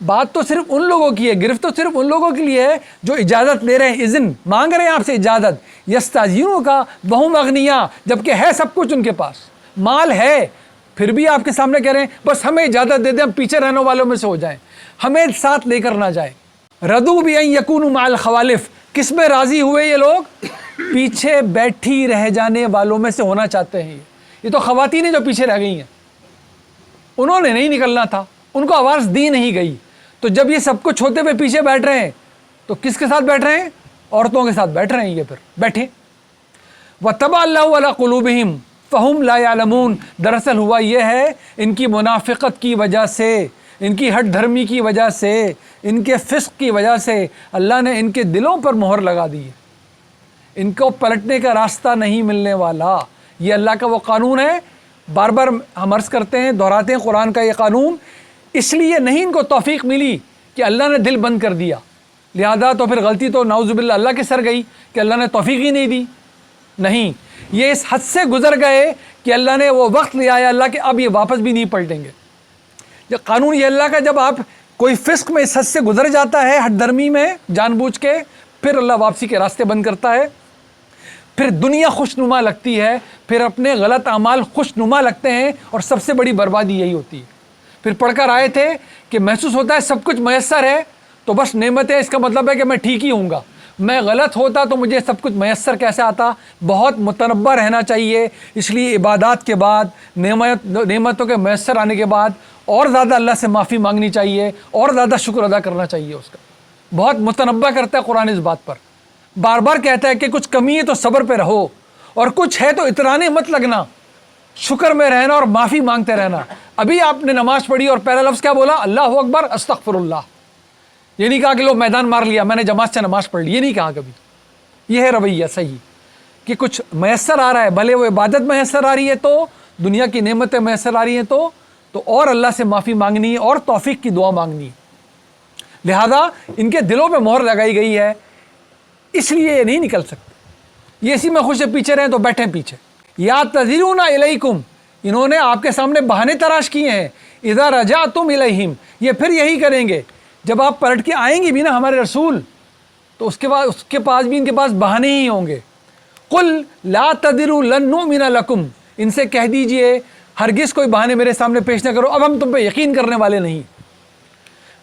بات تو صرف ان لوگوں کی ہے، گرفت تو صرف ان لوگوں کے لیے ہے جو اجازت لے رہے ہیں، اذن مانگ رہے ہیں آپ سے اجازت، یستاذینوں کا وہم اغنیاء، جبکہ ہے سب کچھ ان کے پاس، مال ہے، پھر بھی آپ کے سامنے کہہ رہے ہیں بس ہمیں اجازت دے دیں، ہم پیچھے رہنے والوں میں سے ہو جائیں، ہمیں ساتھ لے کر نہ جائیں۔ ردوا بان یکونوا مع الخوالف، کس میں راضی ہوئے یہ لوگ؟ پیچھے بیٹھی رہ جانے والوں میں سے ہونا چاہتے ہیں۔ یہ تو خواتین جو پیچھے رہ گئی ہیں، انہوں نے نہیں نکلنا تھا، ان کو آواز دی نہیں گئی، تو جب یہ سب کچھ ہوتے ہوئے پیچھے بیٹھ رہے ہیں تو کس کے ساتھ بیٹھ رہے ہیں؟ عورتوں کے ساتھ بیٹھ رہے ہیں، یہ پھر بیٹھیں۔ وَطَبَعَ اللَّهُ عَلَىٰ قُلُوبِهِمْ فَهُمْ لَا يَعْلَمُونَ، دراصل ہوا یہ ہے ان کی منافقت کی وجہ سے، ان کی ہٹ دھرمی کی وجہ سے، ان کے فسق کی وجہ سے اللہ نے ان کے دلوں پر مہر لگا دی ہے، ان کو پلٹنے کا راستہ نہیں ملنے والا۔ یہ اللہ کا وہ قانون ہے، بار بار ہم عرض کرتے ہیں، دہراتے ہیں قرآن کا یہ قانون، اس لیے نہیں ان کو توفیق ملی کہ اللہ نے دل بند کر دیا، لہذا تو پھر غلطی تو نعوذ باللہ اللہ کے سر گئی کہ اللہ نے توفیق ہی نہیں دی، نہیں، یہ اس حد سے گزر گئے کہ اللہ نے وہ وقت لے آیا اللہ کہ اب یہ واپس بھی نہیں پلٹیں گے۔ یہ قانون یہ اللہ کا، جب آپ کوئی فسق میں اس حد سے گزر جاتا ہے، ہٹ درمی میں جان بوجھ کے، پھر اللہ واپسی کے راستے بند کرتا ہے، پھر دنیا خوشنما لگتی ہے، پھر اپنے غلط اعمال خوشنما لگتے ہیں، اور سب سے بڑی بربادی یہی ہوتی ہے۔ پھر پڑھ کر آئے تھے کہ محسوس ہوتا ہے سب کچھ میسر ہے تو بس نعمت ہے، اس کا مطلب ہے کہ میں ٹھیک ہی ہوں گا، میں غلط ہوتا تو مجھے سب کچھ میسر کیسے آتا؟ بہت متنبہ رہنا چاہیے، اس لیے عبادات کے بعد، نعمتوں کے میسر آنے کے بعد اور زیادہ اللہ سے معافی مانگنی چاہیے، اور زیادہ شکر ادا کرنا چاہیے اس کا۔ بہت متنبہ کرتا ہے قرآن اس بات پر، بار بار کہتا ہے کہ کچھ کمی ہے تو صبر پہ رہو، اور کچھ ہے تو اترانے مت لگنا، شکر میں رہنا اور معافی مانگتے رہنا۔ ابھی آپ نے نماز پڑھی اور پہلا لفظ کیا بولا؟ اللہ اکبر استغفر اللہ، یہ نہیں کہا کہ لو میدان مار لیا میں نے جماعت سے نماز پڑھ لی، یہ نہیں کہا کبھی۔ یہ ہے رویہ صحیح کہ کچھ میسر آ رہا ہے، بھلے وہ عبادت میسر آ رہی ہے تو، دنیا کی نعمتیں میسر آ رہی ہیں تو اور اللہ سے معافی مانگنی ہے اور توفیق کی دعا مانگنی ہے۔ لہذا ان کے دلوں پہ مہر لگائی گئی ہے، اس لیے یہ نہیں نکل سکتے، یہ اسی میں خوش پیچھے رہیں تو بیٹھیں پیچھے۔ یا تذرون الیکم، انہوں نے آپ کے سامنے بہانے تراش کیے ہیں، اذا رجعتم الیہم، یہ پھر یہی کریں گے جب آپ پلٹ کے آئیں گے بھی نا ہمارے رسول، تو اس کے پاس بھی ان کے پاس بہانے ہی ہوں گے۔ قل لا تذروا لن نؤمن لکم، ان سے کہہ دیجئے ہرگز کوئی بہانے میرے سامنے پیش نہ کرو، اب ہم تم پہ یقین کرنے والے نہیں۔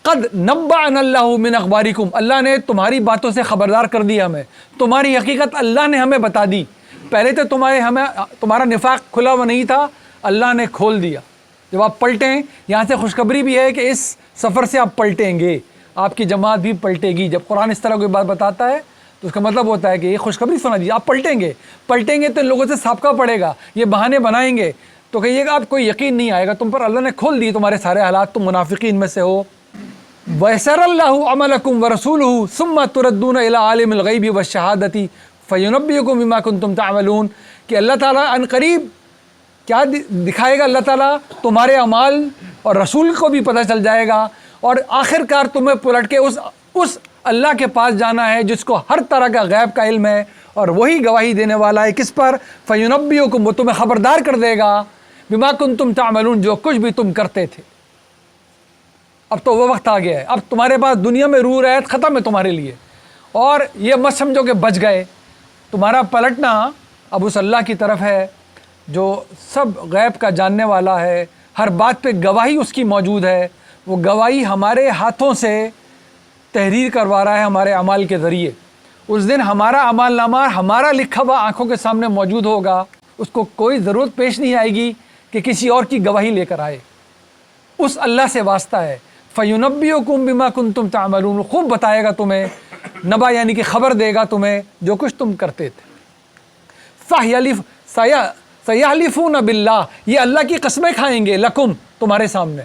قد نبأنا اللہ من اخبارکم، اللہ نے تمہاری باتوں سے خبردار کر دیا ہمیں، تمہاری حقیقت اللہ نے ہمیں بتا دی، پہلے تو تمہارا نفاق کھلا ہوا نہیں تھا، اللہ نے کھول دیا۔ جب آپ پلٹیں، یہاں سے خوشخبری بھی ہے کہ اس سفر سے آپ پلٹیں گے، آپ کی جماعت بھی پلٹے گی۔ جب قرآن اس طرح کوئی بات بتاتا ہے تو اس کا مطلب ہوتا ہے کہ یہ خوشخبری سنا دیجیے، آپ پلٹیں گے تو ان لوگوں سے سابقہ پڑے گا، یہ بہانے بنائیں گے تو کہیے گا آپ کوئی یقین نہیں آئے گا تم پر، اللہ نے کھول دی تمہارے سارے حالات، تم منافقین میں سے ہو۔ وَيَسَرَ اللَّهُ عَمَلَكُمْ وَرَسُولُهُ ثُمَّ تُرَدُّونَ إِلَىٰ عَالِمِ الْغَيْبِ وَالشَّهَادَةِ فَيُنَبِّئُكُم بِمَا كُنتُمْ تَعْمَلُونَ، کہ اللہ تعالیٰ ان قریب کیا دکھائے گا، اللہ تعالیٰ تمہارے اعمال، اور رسول کو بھی پتہ چل جائے گا، اور آخر کار تمہیں پلٹ کے اس اللہ کے پاس جانا ہے جس کو ہر طرح کا غیب کا علم ہے، اور وہی گواہی دینے والا ہے کس پر؟ فَيُنَبِّئُكُم، وہ تمہیں خبردار کر دے گا، بِمَا كُنتُمْ تَعْمَلُونَ، جو کچھ بھی تم کرتے تھے۔ اب تو وہ وقت آ گیا ہے، اب تمہارے پاس دنیا میں روح رہت ختم ہے تمہارے لیے، اور یہ مت سمجھو کہ بچ گئے، تمہارا پلٹنا اب اس اللہ کی طرف ہے جو سب غیب کا جاننے والا ہے، ہر بات پہ گواہی اس کی موجود ہے، وہ گواہی ہمارے ہاتھوں سے تحریر کروا رہا ہے ہمارے اعمال کے ذریعے۔ اس دن ہمارا اعمال نامہ ہمارا لکھا ہوا آنکھوں کے سامنے موجود ہوگا، اس کو کوئی ضرورت پیش نہیں آئے گی کہ کسی اور کی گواہی لے کر آئے، اس اللہ سے واسطہ ہے۔ فَيُنَبِّئُكُم بِمَا كُنتُمْ تَعْمَلُونَ، خوب بتائے گا تمہیں، نبا یعنی کہ خبر دے گا تمہیں جو کچھ تم کرتے تھے۔ سَيَحْلِفُونَ بِاللَّهِ، یہ اللہ کی قسمیں کھائیں گے، لکم، تمہارے سامنے،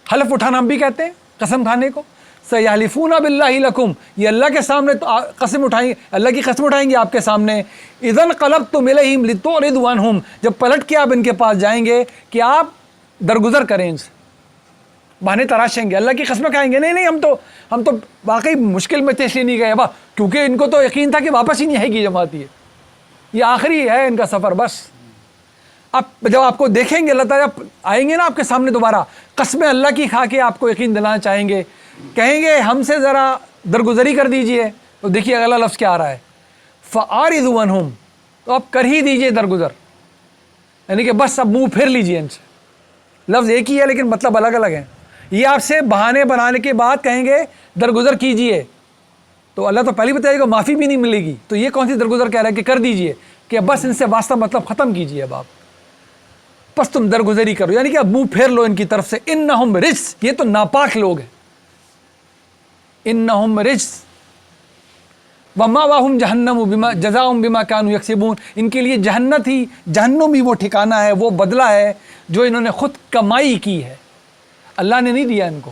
حلف اٹھانا ہم بھی کہتے ہیں قسم کھانے کو، سَيَحْلِفُونَ بِاللَّهِ لَكُمْ، یہ اللہ کے سامنے قسم اٹھائیں گے، اللہ کی قسم اٹھائیں گے آپ کے سامنے۔ اِذَا انقلبتم إِلَيْهِمْ لِتُعْرِضُوا عَنْهُمْ، جب پلٹ کے آپ ان کے پاس جائیں گے کہ آپ درگزر کریں ان سے، بہانے تراشیں گے، اللہ کی قسمیں کھائیں گے، نہیں ہم تو واقعی مشکل میں تھے اس لیے نہیں گئے، کیونکہ ان کو تو یقین تھا کہ واپس ہی نہیں آئے گی جماعت، یہ آخری ہے ان کا سفر بس۔ اب جب آپ کو دیکھیں گے اللہ تعالیٰ آئیں گے نا آپ کے سامنے دوبارہ، قسمیں اللہ کی کھا کے آپ کو یقین دلانا چاہیں گے، کہیں گے ہم سے ذرا درگزری کر دیجئے، تو دیکھیے اگلا لفظ کیا آ رہا ہے، فَأَعْرِضُوا عَنْهُمْ، تو آپ کر ہی دیجئے درگزر، یعنی کہ بس اب منہ پھیر لیجئے ان سے۔ لفظ ایک ہی ہے لیکن مطلب الگ الگ ہیں۔ یہ آپ سے بہانے بنانے کے بعد کہیں گے درگزر کیجئے، تو اللہ تو پہلے بتائے گا معافی بھی نہیں ملے گی، تو یہ کون سی درگزر کہہ رہا ہے کہ کر دیجئے، کہ بس ان سے واسطہ مطلب ختم کیجئے، اب آپ بس تم درگزری کرو، یعنی کہ اب منہ پھیر لو ان کی طرف سے۔ انہم رجس، یہ تو ناپاک لوگ ہیں، انہم رجس ومأواہم جہنم بما جزاؤہم بما کانوا یکسبون، ان کے لیے جہنم ہی وہ ٹھکانہ ہے، وہ بدلہ ہے جو انہوں نے خود کمائی کی ہے، اللہ نے نہیں دیا ان کو،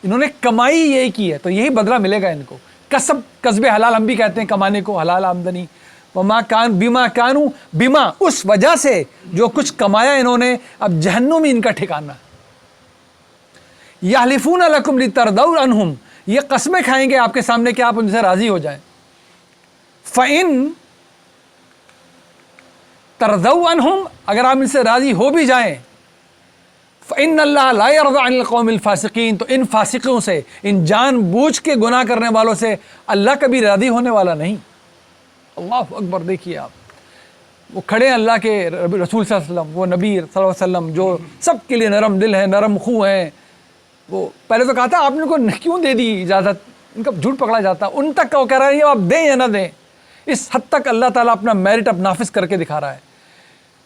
انہوں نے کمائی یہی کی ہے، تو یہی بدلہ ملے گا ان کو۔ کسب حلال ہم بھی کہتے ہیں کمانے کو، حلال آمدنی، بما کانوا، بما اس وجہ سے جو کچھ کمایا انہوں نے، اب جہنم ہی ان کا ٹھکانہ ہے۔ یحلفون لکم لترضوا عنہم، یہ قسمیں کھائیں گے آپ کے سامنے کہ آپ ان سے راضی ہو جائیں۔ فَإِن ترضوا عنہم، اگر آپ ان سے راضی ہو بھی جائیں، فَإِنَّ اللَّهَ لَا يَرْضَىٰ عَنِ الْقَوْمِ الْفَاسِقِينَ، تو ان فاسقوں سے، ان جان بوجھ کے گناہ کرنے والوں سے اللہ کبھی راضی ہونے والا نہیں۔ اللہ اکبر، دیکھیے آپ، وہ کھڑے ہیں اللہ کے رسول صلی اللہ علیہ وسلم، وہ نبی صلی اللہ علیہ وسلم جو سب کے لیے نرم دل ہیں، نرم خو ہیں، وہ پہلے تو کہا تھا آپ نے کو کیوں دے دی اجازت، ان کا جھوٹ پکڑا جاتا، ان تک کا وہ کہہ رہا ہے آپ دیں یا نہ دیں، اس حد تک اللہ تعالیٰ اپنا میرٹ اب نافذ کر کے دکھا رہا ہے۔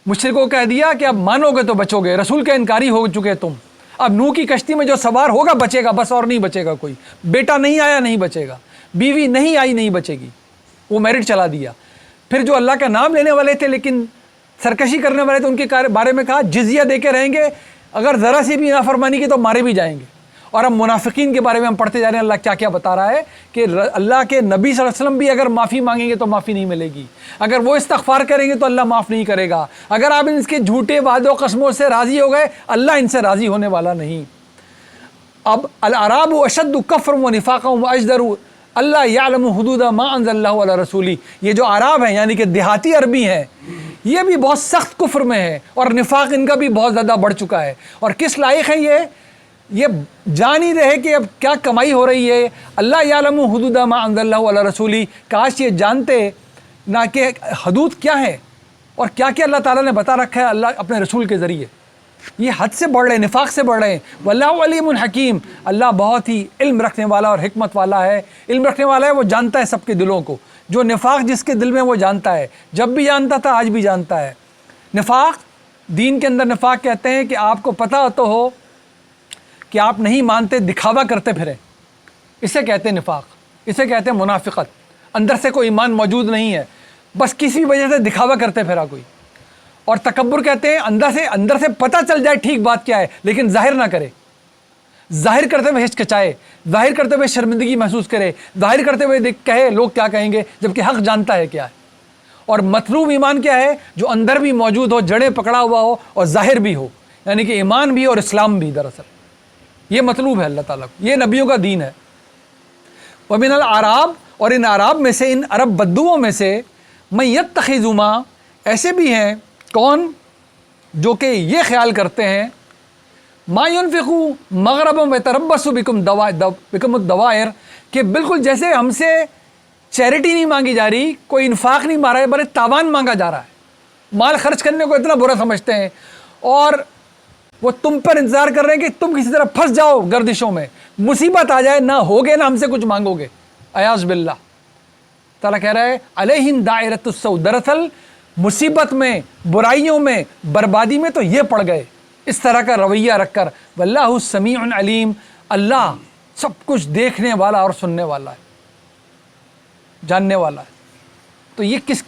مشرکوں کو کہہ دیا کہ اب مانو گے تو بچو گے، رسول کے انکاری ہو چکے تم، اب نوح کی کشتی میں جو سوار ہوگا بچے گا بس، اور نہیں بچے گا کوئی، بیٹا نہیں آیا نہیں بچے گا، بیوی نہیں آئی نہیں بچے گی، وہ میرٹ چلا دیا۔ پھر جو اللہ کا نام لینے والے تھے لیکن سرکشی کرنے والے تھے، ان کے بارے میں کہا جزیہ دے کے رہیں گے، اگر ذرا سی بھی نافرمانی کی تو مارے بھی جائیں گے۔ اور اب منافقین کے بارے میں ہم پڑھتے جا رہے ہیں، اللہ کیا کیا بتا رہا ہے کہ اللہ کے نبی صلی اللہ علیہ وسلم بھی اگر معافی مانگیں گے تو معافی نہیں ملے گی، اگر وہ استغفار کریں گے تو اللہ معاف نہیں کرے گا، اگر آپ ان کے جھوٹے وعدوں قسموں سے راضی ہو گئے اللہ ان سے راضی ہونے والا نہیں۔ اب الاعراب اشد کفرا ونفاقا واجدر اللہ یعلم حدود ما انزل اللہ علی رسولی، یہ جو اعراب ہیں یعنی کہ دیہاتی عربی ہیں، یہ بھی بہت سخت کفر میں ہے اور نفاق ان کا بھی بہت زیادہ بڑھ چکا ہے۔ اور کس لائق ہے یہ جان ہی رہے کہ اب کیا کمائی ہو رہی ہے۔ اللہ یعلم حدود ما انزل اللہ علی رسولی، کاش یہ جانتے نہ کہ حدود کیا ہے اور کیا کیا اللہ تعالیٰ نے بتا رکھا ہے اللہ اپنے رسول کے ذریعے، یہ حد سے بڑھ رہے ہیں، نفاق سے بڑھ رہے ہیں۔ واللہ علیم حکیم، اللہ بہت ہی علم رکھنے والا اور حکمت والا ہے، علم رکھنے والا ہے، وہ جانتا ہے سب کے دلوں کو، جو نفاق جس کے دل میں وہ جانتا ہے، جب بھی جانتا تھا آج بھی جانتا ہے۔ نفاق دین کے اندر نفاق کہتے ہیں کہ آپ کو پتہ تو ہو کہ آپ نہیں مانتے، دکھاوا کرتے پھریں، اسے کہتے ہیں نفاق، اسے کہتے ہیں منافقت، اندر سے کوئی ایمان موجود نہیں ہے، بس کسی وجہ سے دکھاوا کرتے پھرا کوئی۔ اور تکبر کہتے ہیں اندر سے پتہ چل جائے ٹھیک بات کیا ہے لیکن ظاہر نہ کرے، ظاہر کرتے ہوئے ہچکچائے، ظاہر کرتے ہوئے شرمندگی محسوس کرے، ظاہر کرتے ہوئے کہے لوگ کیا کہیں گے، جبکہ حق جانتا ہے کیا ہے۔ اور مطلوب ایمان کیا ہے؟ جو اندر بھی موجود ہو، جڑیں پکڑا ہوا ہو اور ظاہر بھی ہو، یعنی کہ ایمان بھی اور اسلام بھی، دراصل یہ مطلوب ہے اللہ تعالیٰ کو، یہ نبیوں کا دین ہے۔ وَمِنَ الْأَعْرَابِ، اور ان عرب میں سے، ان عرب بدوؤں میں سے، مَن يَتَّخِذُ مَا، ایسے بھی ہیں کون جو کہ یہ خیال کرتے ہیں، ما ينفقوا مغربا ويتربص بكم الدوائر، کہ بالکل جیسے ہم سے چیریٹی نہیں مانگی جا رہی، کوئی انفاق نہیں مارا ہے، بلکہ تاوان مانگا جا رہا ہے، مال خرچ کرنے کو اتنا برا سمجھتے ہیں، اور وہ تم پر انتظار کر رہے ہیں کہ تم کسی طرح پھنس جاؤ گردشوں میں، مصیبت آ جائے، نہ ہوگے نہ ہم سے کچھ مانگو گے، اعاذ باللہ۔ تعالیٰ کہہ رہا ہے علیہم دائرۃ السوء، دراصل مصیبت میں، برائیوں میں، بربادی میں تو یہ پڑ گئے اس طرح کا رویہ رکھ کر۔ واللہ سمیع علیم، اللہ سب کچھ دیکھنے والا اور سننے والا ہے، جاننے والا ہے۔ تو یہ کس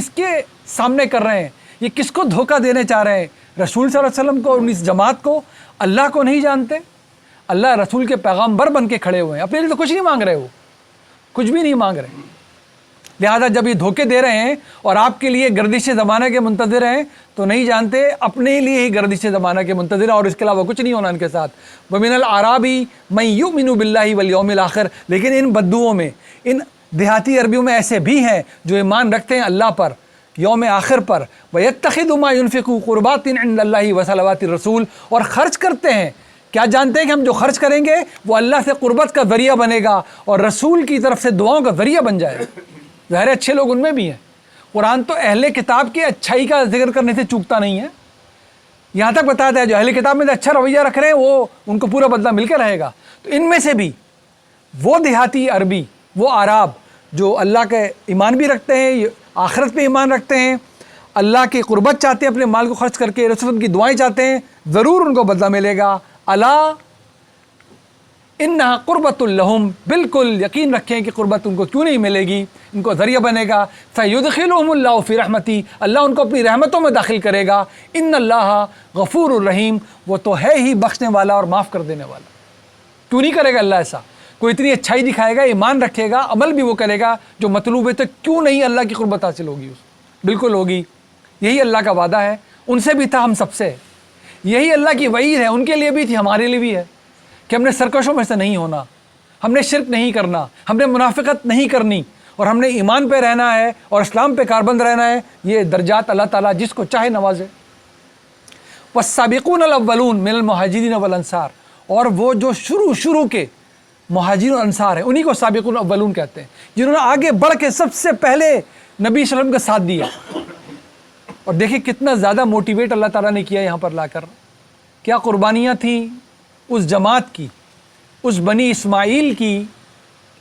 کے سامنے کر رہے ہیں؟ یہ کس کو دھوکہ دینے چاہ رہے ہیں؟ رسول صلی اللہ علیہ وسلم کو اور اس جماعت کو؟ اللہ کو نہیں جانتے؟ اللہ رسول کے پیغامبر بن کے کھڑے ہوئے ہیں، اپنے لیے تو کچھ نہیں مانگ رہے، وہ کچھ بھی نہیں مانگ رہے۔ لہذا جب یہ دھوکے دے رہے ہیں اور آپ کے لیے گردش زمانہ کے منتظر ہیں تو نہیں جانتے اپنے لیے ہی گردش زمانہ کے منتظر ہیں، اور اس کے علاوہ کچھ نہیں ہونا ان کے ساتھ۔ وَمِنَ الْأَعْرَابِ مَن يُؤْمِنُ بِاللَّهِ وَالْيَوْمِ الْآخِرِ، لیکن ان بدوؤں میں، ان دیہاتی عربیوں میں ایسے بھی ہیں جو ایمان رکھتے ہیں اللہ پر، یوم آخر پر وَيَتَّخِذُ مَا يُنْفِقُ قُرْبَاتٍ عِنْدَ اللَّهِ وَصَلَوَاتِ الرَّسُولِ، اور خرچ کرتے ہیں، کیا جانتے ہیں کہ ہم جو خرچ کریں گے وہ اللہ سے قربت کا ذریعہ بنے گا اور رسول کی طرف سے دعاؤں کا ذریعہ بن جائے گا۔ ظاہر اچھے لوگ ان میں بھی ہیں۔ قرآن تو اہل کتاب کی اچھائی کا ذکر کرنے سے چوکتا نہیں ہے، یہاں تک بتاتا ہے جو اہل کتاب میں اچھا رویہ رکھ رہے ہیں وہ ان کو پورا بدلہ مل کے رہے گا۔ تو ان میں سے بھی وہ دیہاتی عربی، وہ عرب جو اللہ کے ایمان بھی رکھتے ہیں، آخرت پہ ایمان رکھتے ہیں، اللہ کی قربت چاہتے ہیں، اپنے مال کو خرچ کر کے رسول کی دعائیں چاہتے ہیں، ضرور ان کو بدلہ ملے گا۔ الا انہا قربت لہم، بالکل یقین رکھیں کہ قربت ان کو کیوں نہیں ملے گی، ان کو ذریعہ بنے گا۔ فیدخلہم اللہ فی رحمتی، اللہ ان کو اپنی رحمتوں میں داخل کرے گا۔ ان اللہ غفور الرحیم، وہ تو ہے ہی بخشنے والا اور معاف کر دینے والا۔ کیوں نہیں کرے گا اللہ ایسا؟ کوئی اتنی اچھائی دکھائے گا، ایمان رکھے گا، عمل بھی وہ کرے گا جو مطلوب ہے، تو کیوں نہیں اللہ کی قربت حاصل ہوگی؟ اس بالکل ہوگی، یہی اللہ کا وعدہ ہے، ان سے بھی تھا، ہم سب سے، یہی اللہ کی وعید ہے، ان کے لیے بھی تھی، ہمارے لیے بھی ہے کہ ہم نے سرکشوں میں سے نہیں ہونا، ہم نے شرک نہیں کرنا، ہم نے منافقت نہیں کرنی، اور ہم نے ایمان پہ رہنا ہے اور اسلام پہ کاربند رہنا ہے۔ یہ درجات اللہ تعالیٰ جس کو چاہے نوازے۔ والسابقون الاولون من المہاجرین والانصار، اور وہ جو شروع کے مہاجرین و انصار ہیں انہی کو سابقون الاولون کہتے ہیں، جنہوں نے آگے بڑھ کے سب سے پہلے نبی صلی اللہ علیہ وسلم کا ساتھ دیا۔ اور دیکھیں کتنا زیادہ موٹیویٹ اللہ تعالیٰ نے کیا یہاں پر لا کر، کیا قربانیاں تھیں اس جماعت کی، اس بنی اسماعیل کی،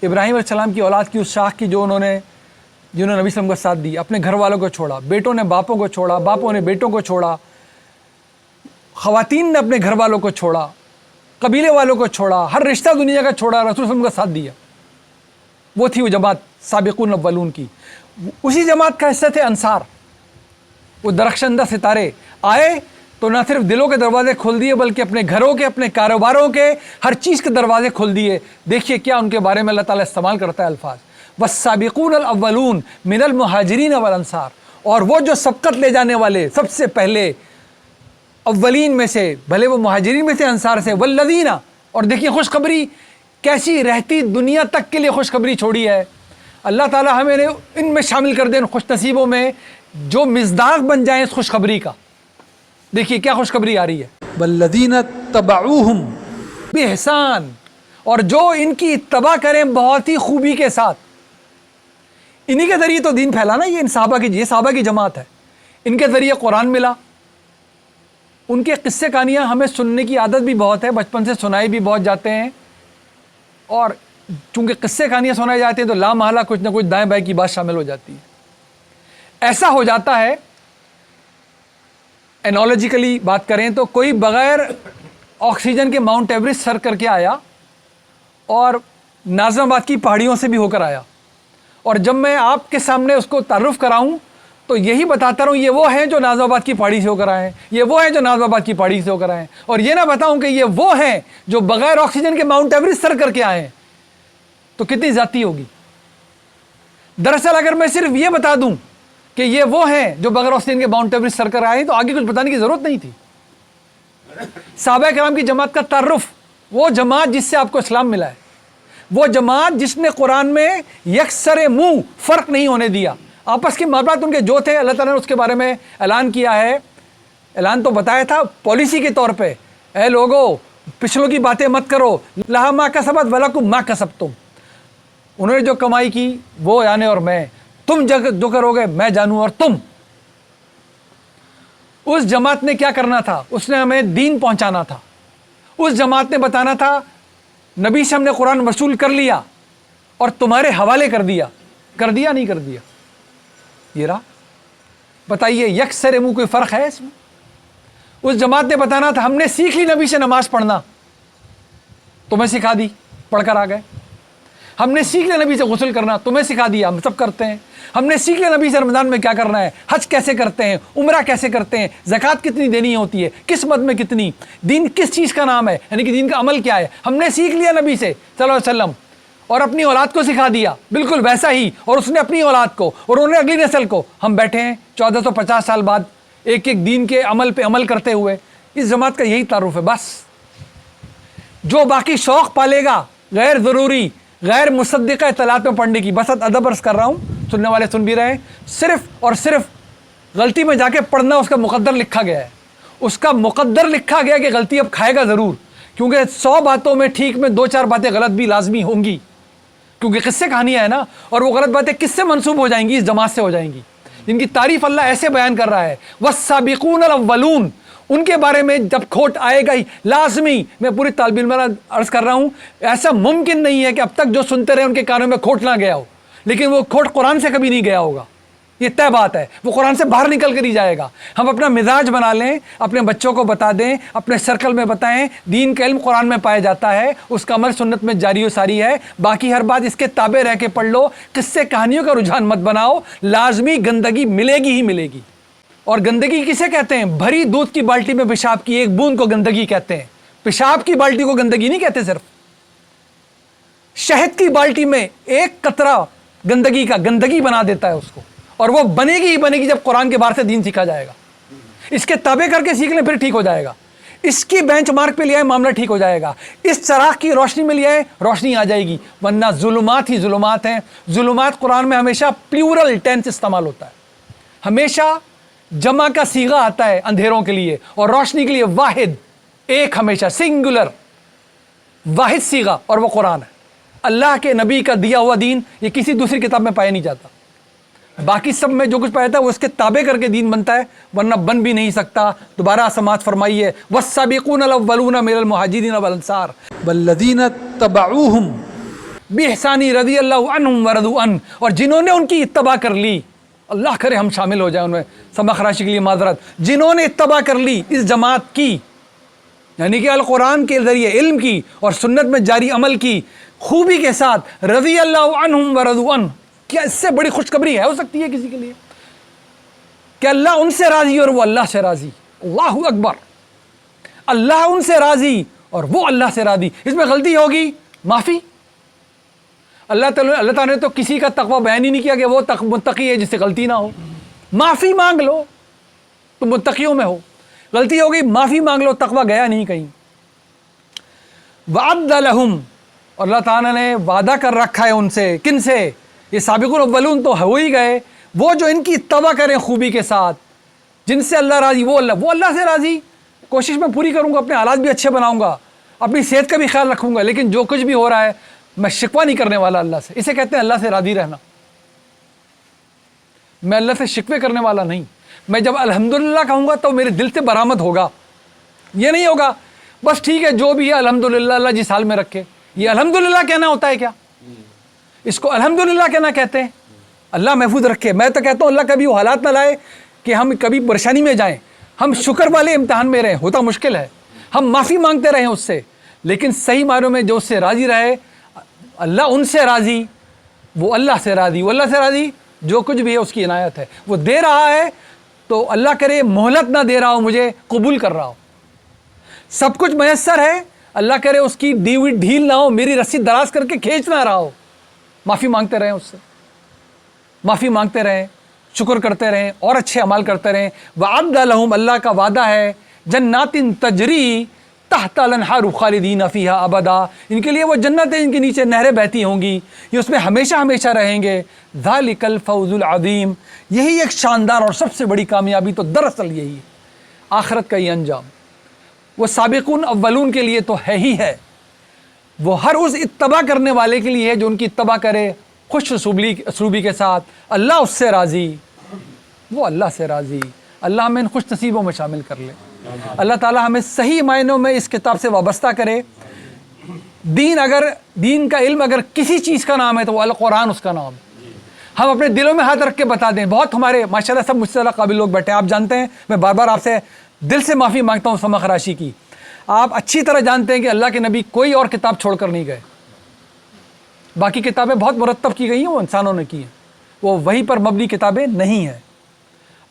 ابراہیم علیہ السلام کی اولاد کی، اس شاخ کی جنہوں نے نبی صلی اللہ علیہ وسلم کا ساتھ دیا، اپنے گھر والوں کو چھوڑا، بیٹوں نے باپوں کو چھوڑا، باپوں نے بیٹوں کو چھوڑا، خواتین نے اپنے گھر والوں کو چھوڑا، قبیلے والوں کو چھوڑا، ہر رشتہ دنیا کا چھوڑا، رسول صلی اللہ علیہ وسلم کا ساتھ دیا۔ وہ تھی وہ جماعت سابقون الاولون کی۔ اسی جماعت کا حصہ تھے انصار، وہ درخشندہ ستارے آئے تو نہ صرف دلوں کے دروازے کھول دیے بلکہ اپنے گھروں کے، اپنے کاروباروں کے، ہر چیز کے دروازے کھول دیے۔ دیکھیے کیا ان کے بارے میں اللہ تعالیٰ استعمال کرتا ہے الفاظ، والسابقون الاولون من المہاجرین والانصار، اور وہ جو سبقت لے جانے والے سب سے پہلے اولین میں سے، بھلے وہ مہاجرین میں سے، انصار سے، والذین، اور دیکھیے خوشخبری کیسی رہتی دنیا تک کے لیے خوشخبری چھوڑی ہے۔ اللہ تعالیٰ ہمیں ان میں شامل کر دے، ان خوش نصیبوں میں جو مصداق بن جائیں اس خوشخبری کا۔ دیکھیے کیا خوشخبری آ رہی ہے، والذین تبعوہم بإحسان، اور جو ان کی اتباع کریں بہت ہی خوبی کے ساتھ۔ انہی کے ذریعے تو دین پھیلا نا، یہ صحابہ کی جماعت ہے، ان کے ذریعے قرآن ملا۔ ان کے قصے کہانیاں ہمیں سننے کی عادت بھی بہت ہے، بچپن سے سنائے بھی بہت جاتے ہیں، اور چونکہ قصے کہانیاں سنائی جاتی ہیں تو لا محالہ کچھ نہ کچھ دائیں بائیں کی بات شامل ہو جاتی ہے۔ ایسا ہو جاتا ہے، انالوجیکلی بات کریں تو کوئی بغیر آکسیجن کے ماؤنٹ ایوریسٹ سر کر کے آیا اور ناظم آباد کی پہاڑیوں سے بھی ہو کر آیا، اور جب میں آپ کے سامنے اس کو تعارف کراؤں تو یہی بتاتا رہوں یہ وہ ہیں جو ناظم آباد کی پہاڑی سے ہو کر آئے ہیں، یہ وہ ہیں جو ناظم آباد کی پہاڑی سے ہو کر آئے ہیں، اور یہ نہ بتاؤں کہ یہ وہ ہیں جو بغیر آکسیجن کے ماؤنٹ ایوریسٹ سر کر کے آئے ہیں، تو کتنی زیادتی ہوگی۔ دراصل اگر میں صرف یہ بتا دوں کہ یہ وہ ہیں جو بغیر آکسیجن کے ماؤنٹ ایوریسٹ سر کر آئے ہیں تو آگے کچھ بتانے کی ضرورت نہیں تھی۔ صحابہ کرام کی جماعت کا تعارف، وہ جماعت جس سے آپ کو اسلام ملا ہے، وہ جماعت جس نے قرآن میں یکسر منہ فرق نہیں ہونے دیا، آپس کے معاملات ان کے جو تھے اللہ تعالیٰ نے اس کے بارے میں اعلان کیا ہے۔ اعلان تو بتایا تھا پالیسی کے طور پہ، اے لوگو پچھلوں کی باتیں مت کرو، لہا ما کسبت ولکم ما کسبتم، انہوں نے جو کمائی کی وہ یعنی اور میں، تم جو کرو گے میں جانوں اور تم۔ اس جماعت نے کیا کرنا تھا؟ اس نے ہمیں دین پہنچانا تھا، اس جماعت نے بتانا تھا نبی سے ہم نے قرآن وصول کر لیا اور تمہارے حوالے کر دیا نہیں کر دیا، یہ رہا۔ بتائیے یکسر منہ کوئی فرق ہے اس میں؟ اس جماعت نے بتانا تھا ہم نے سیکھ لی نبی سے نماز پڑھنا، تمہیں سکھا دی، پڑھ کر آ گئے۔ ہم نے سیکھ لیا نبی سے غسل کرنا، تمہیں سکھا دیا، ہم سب کرتے ہیں۔ ہم نے سیکھ لیا نبی سے رمضان میں کیا کرنا ہے، حج کیسے کرتے ہیں، عمرہ کیسے کرتے ہیں، زکوٰۃ کتنی دینی ہوتی ہے، کس مد میں کتنی، دین کس چیز کا نام ہے، یعنی کہ دین کا عمل کیا ہے، ہم نے سیکھ لیا نبی سے صلی اللہ علیہ وسلم، اور اپنی اولاد کو سکھا دیا بالکل ویسا ہی، اور اس نے اپنی اولاد کو اور انہوں نے اگلی نسل کو۔ ہم بیٹھے ہیں 1450 سال بعد ایک ایک دین کے عمل پہ عمل کرتے ہوئے۔ اس جماعت کا یہی تعارف ہے بس۔ جو باقی شوق پالے گا غیر ضروری، غیر مصدقہ اطلاعات میں پڑھنے کی، بس ادب عرض کر رہا ہوں، سننے والے سن بھی رہے ہیں، صرف اور صرف غلطی میں جا کے پڑھنا اس کا مقدر لکھا گیا ہے، اس کا مقدر لکھا گیا کہ غلطی اب کھائے گا ضرور، کیونکہ 100 باتوں میں ٹھیک میں 2-4 باتیں غلط بھی لازمی ہوں گی، کیونکہ قصے کہانیاں ہیں نا، اور وہ غلط باتیں کس سے منسوب ہو جائیں گی؟ اس جماعت سے ہو جائیں گی جن کی تعریف اللہ ایسے بیان کر رہا ہے، والسابقون الاولون، ان کے بارے میں جب کھوٹ آئے گا ہی لازمی، میں پوری طالب علم عرض کر رہا ہوں، ایسا ممکن نہیں ہے کہ اب تک جو سنتے رہے ان کے کانوں میں کھوٹ نہ گیا ہو، لیکن وہ کھوٹ قرآن سے کبھی نہیں گیا ہوگا، یہ طے بات ہے، وہ قرآن سے باہر نکل کر ہی جائے گا۔ ہم اپنا مزاج بنا لیں، اپنے بچوں کو بتا دیں، اپنے سرکل میں بتائیں، دین کا علم قرآن میں پایا جاتا ہے، اس کا عمل سنت میں جاری و ساری ہے، باقی ہر بات اس کے تابع رہ کے پڑھ لو، قصے کہانیوں کا رجحان مت بناؤ، لازمی گندگی ملے گی ہی ملے گی۔ اور گندگی کسے کہتے ہیں؟ بھری دودھ کی بالٹی میں پیشاب کی ایک بوند کو گندگی کہتے ہیں، پیشاب کی بالٹی کو گندگی نہیں کہتے، صرف شہد کی بالٹی میں ایک قطرہ گندگی کا گندگی بنا دیتا ہے اس کو، اور وہ بنے گی ہی بنے گی جب قرآن کے باہر سے دین سیکھا جائے گا، اس کے تابع کر کے سیکھ لیں پھر ٹھیک ہو جائے گا، اس کی بینچ مارک پہ لیا ہے معاملہ ٹھیک ہو جائے گا، اس چراغ کی روشنی میں لیا ہے روشنی آ جائے گی، ورنہ ظلمات ہی ظلمات ہیں۔ ظلمات قرآن میں ہمیشہ پلیورل ٹینس استعمال ہوتا ہے، ہمیشہ جمع کا صیغہ آتا ہے اندھیروں کے لیے، اور روشنی کے لیے واحد، ایک، ہمیشہ سنگولر واحد صیغہ، اور وہ قرآن ہے، اللہ کے نبی کا دیا ہوا دین، یہ کسی دوسری کتاب میں پایا نہیں جاتا، باقی سب میں جو کچھ پایا جاتا ہے وہ اس کے تابع کر کے دین بنتا ہے، ورنہ بن بھی نہیں سکتا۔ دوبارہ سماعت فرمائیے، والسابقون الاولون من المہاجرین والانصار والذین اتبعوہم بإحسان رضی اللہ عنہم ورضوا عنہ، اور جنہوں نے ان کی اتباع کر لی، اللہ کرے ہم شامل ہو جائیں ان میں، سبق خراشی کے لیے معذرت، جنہوں نے اتباع کر لی اس جماعت کی، یعنی کہ القرآن کے ذریعے علم کی اور سنت میں جاری عمل کی خوبی کے ساتھ، رضی اللہ عنہم ورضوا عنہ، کیا اس سے بڑی خوشخبری ہے ہو سکتی ہے کسی کے لیے کہ اللہ ان سے راضی اور وہ اللہ سے راضی؟ اللہ اکبر، اللہ ان سے راضی اور وہ اللہ سے راضی، اس میں غلطی ہوگی معافی۔ اللہ تعالیٰ نے تو کسی کا تقوی بیان ہی نہیں کیا کہ وہ متقی ہے جس سے غلطی نہ ہو، معافی مانگ لو تو متقیوں میں ہو، غلطی ہوگی معافی مانگ لو، تقوی گیا نہیں کہیں۔ وعد لہم، اور اللہ تعالیٰ نے وعدہ کر رکھا ہے ان سے، کن سے؟ یہ سابقون الاولون تو ہو ہی گئے، وہ جو ان کی اتباع کریں خوبی کے ساتھ، جن سے اللہ راضی، وہ اللہ سے راضی۔ کوشش میں پوری کروں گا، اپنے حالات بھی اچھے بناؤں گا، اپنی صحت کا بھی خیال رکھوں گا، لیکن جو کچھ بھی ہو رہا ہے میں شکوہ نہیں کرنے والا اللہ سے، اسے کہتے ہیں اللہ سے راضی رہنا۔ میں اللہ سے شکوے کرنے والا نہیں، میں جب الحمدللہ کہوں گا تو میرے دل سے برآمد ہوگا، یہ نہیں ہوگا بس ٹھیک ہے جو بھی ہے الحمدللہ، اللہ جس حال میں رکھے۔ یہ الحمدللہ کہنا ہوتا ہے کیا؟ اس کو الحمدللہ کہنا کہتے ہیں، اللہ محفوظ رکھے۔ میں تو کہتا ہوں اللہ کبھی وہ حالات نہ لائے کہ ہم کبھی پریشانی میں جائیں، ہم شکر والے امتحان میں رہیں، ہوتا مشکل ہے، ہم معافی مانگتے رہیں اس سے، لیکن صحیح معنوں میں جو اس سے راضی رہے، اللہ ان سے راضی، وہ اللہ سے راضی، وہ اللہ سے راضی، جو کچھ بھی ہے اس کی عنایت ہے، وہ دے رہا ہے تو اللہ کرے مہلت نہ دے رہا ہو، مجھے قبول کر رہا ہو، سب کچھ میسر ہے، اللہ کرے اس کی دی ہوئی ڈھیل نہ ہو، میری رسی دراز کر کے کھینچ نہ رہا ہو، معافی مانگتے رہیں اس سے، معافی مانگتے رہیں، شکر کرتے رہیں اور اچھے عمال کرتے رہیں۔ وعد لہم، اللہ کا وعدہ ہے، جنات تجری تحت الانہار خالدین فیہا ابدا، ان کے لیے وہ جنتیں ان کے نیچے نہریں بہتی ہوں گی، یہ اس میں ہمیشہ ہمیشہ رہیں گے۔ ذالک الفوز العظیم، یہی ایک شاندار اور سب سے بڑی کامیابی تو دراصل یہی ہے، آخرت کا یہ انجام، وہ سابقون اولون کے لیے تو ہے ہی ہے، وہ ہر اس اتباع کرنے والے کے لیے ہے جو ان کی اتباع کرے خوش اسلوبی کے ساتھ، اللہ اس سے راضی، وہ اللہ سے راضی۔ اللہ ہمیں ان خوش نصیبوں میں شامل کر لے، اللہ تعالیٰ ہمیں صحیح معنوں میں اس کتاب سے وابستہ کرے۔ دین کا علم اگر کسی چیز کا نام ہے تو وہ القرآن اس کا نام ہے۔ ہم اپنے دلوں میں ہاتھ رکھ کے بتا دیں، بہت ہمارے ماشاءاللہ سب مجھ سے زیادہ قابل لوگ بیٹھے ہیں، آپ جانتے ہیں میں بار بار آپ سے دل سے معافی مانگتا ہوں سمع خراشی کی، آپ اچھی طرح جانتے ہیں کہ اللہ کے نبی کوئی اور کتاب چھوڑ کر نہیں گئے، باقی کتابیں بہت مرتب کی گئی ہیں، وہ انسانوں نے کی ہیں، وہ وہی پر مبنی کتابیں نہیں ہیں۔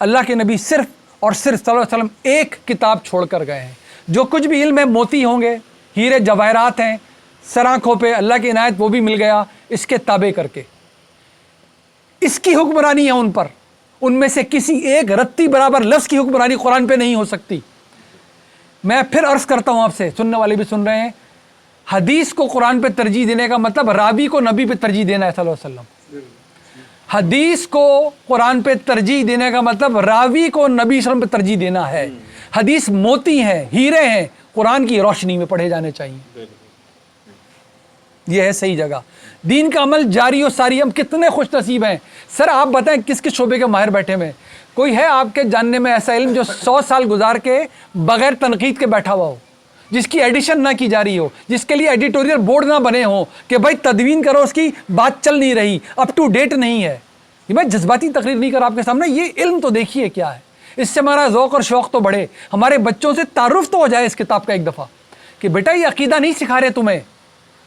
اللہ کے نبی صرف اور صرف صلی اللہ علیہ وسلم ایک کتاب چھوڑ کر گئے ہیں، جو کچھ بھی علم ہے موتی ہوں گے، ہیرے جواہرات ہیں سر آنکھوں پہ، اللہ کی عنایت وہ بھی مل گیا اس کے تابع کر کے، اس کی حکمرانی ہے ان پر، ان میں سے کسی ایک رتی برابر لفظ کی حکمرانی قرآن پہ نہیں ہو سکتی۔ میں پھر عرض کرتا ہوں آپ سے، سننے والے بھی سن رہے ہیں، حدیث کو قرآن پہ ترجیح دینے کا مطلب راوی کو نبی پہ ترجیح دینا ہے صلی اللہ علیہ وسلم، حدیث کو قرآن پہ ترجیح دینے کا مطلب راوی کو نبی صلی اللہ علیہ وسلم پہ ترجیح دینا ہے. حدیث موتی ہیں, ہیرے ہیں, قرآن کی روشنی میں پڑھے جانے چاہیے. یہ ہے صحیح جگہ. دین کا عمل جاری و ساری. ہم کتنے خوش نصیب ہیں. سر آپ بتائیں کس کس شعبے کے ماہر بیٹھے ہوئے ہیں؟ کوئی ہے آپ کے جاننے میں ایسا علم جو 100 سال گزار کے بغیر تنقید کے بیٹھا ہوا ہو, جس کی ایڈیشن نہ کی جا رہی ہو, جس کے لیے ایڈیٹوریل بورڈ نہ بنے ہوں کہ بھائی تدوین کرو, اس کی بات چل نہیں رہی, اپ ٹو ڈیٹ نہیں ہے؟ یہ میں جذباتی تقریر نہیں کر رہا آپ کے سامنے, یہ علم تو دیکھیے کیا ہے. اس سے ہمارا ذوق اور شوق تو بڑھے, ہمارے بچوں سے تعارف تو ہو جائے اس کتاب کا ایک دفعہ کہ بیٹا یہ عقیدہ نہیں سکھا رہے تمہیں,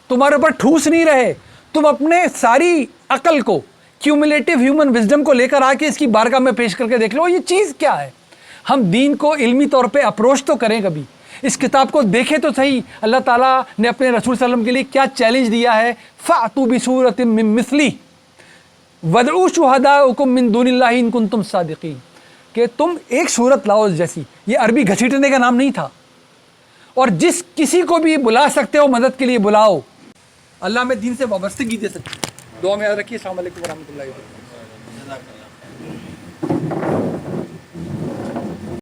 تمہارے اوپر ٹھوس نہیں رہے, تم اپنے ساری عقل کو, کیومولیٹو ہیومن وزڈم کو لے کر آ کے اس کی بارگاہ میں پیش کر کے دیکھ لو یہ چیز کیا ہے. ہم دین کو علمی طور پہ اپروچ تو کریں, کبھی اس کتاب کو دیکھیں تو صحیح. اللہ تعالیٰ نے اپنے رسول صلی اللہ علیہ وسلم کے لیے کیا چیلنج دیا ہے, فَأْتُوا بِسُورَةٍ مِّن مِّثْلِهِ وَادْعُوا شُهَدَاءَكُم مِّن دُونِ اللَّهِ إِن كُنتُمْ صَادِقِينَ, کہ تم ایک صورت لاؤ جیسی. یہ عربی گھسیٹنے کا نام نہیں تھا, اور جس کسی کو بھی بلا سکتے ہو مدد کے لیے بلاؤ. اللہ میں دین سے وابستگی دے سکتے. دعا میں یاد رکھیے. السلام علیکم ورحمۃ اللہ وبرکاتہ.